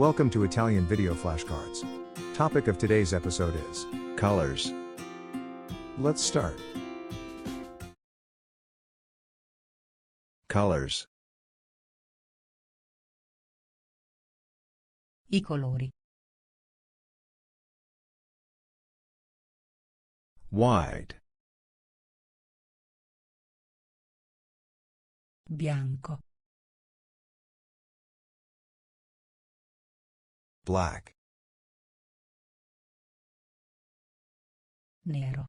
Welcome to Italian Video Flashcards. Topic of today's episode is colors. Let's start. Colors. I colori. White. Bianco. Black. Nero.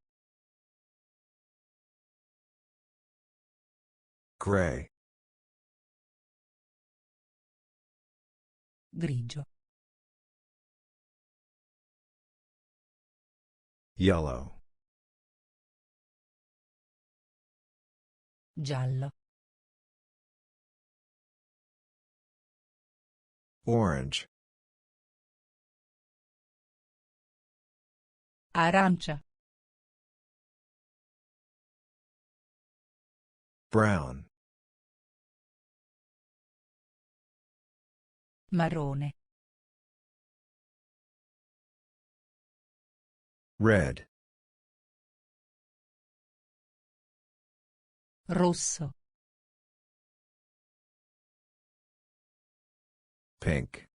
Gray. Grigio. Yellow. Giallo. Orange. Arancia. Brown. Marrone. Red. Rosso. Pink.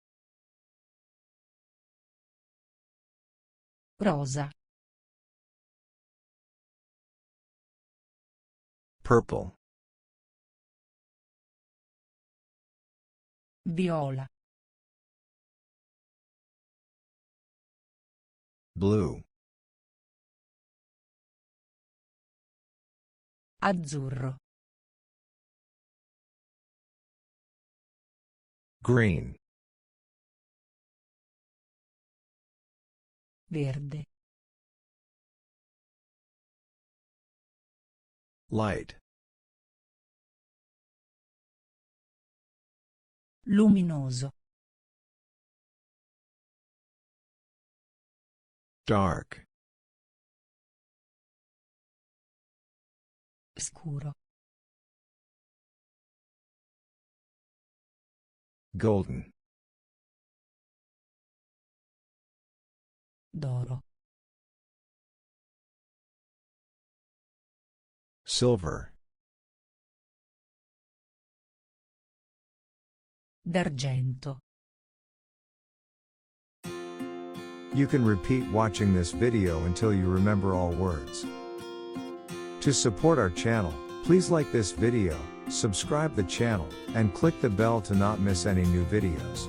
Rosa. Purple. Viola. Blue. Azzurro. Green. Verde. Light. Luminoso. Dark. Scuro. Golden. D'oro. Silver. D'argento. You can repeat watching this video until you remember all words. To support our channel, please like this video, subscribe the channel, and click the bell to not miss any new videos.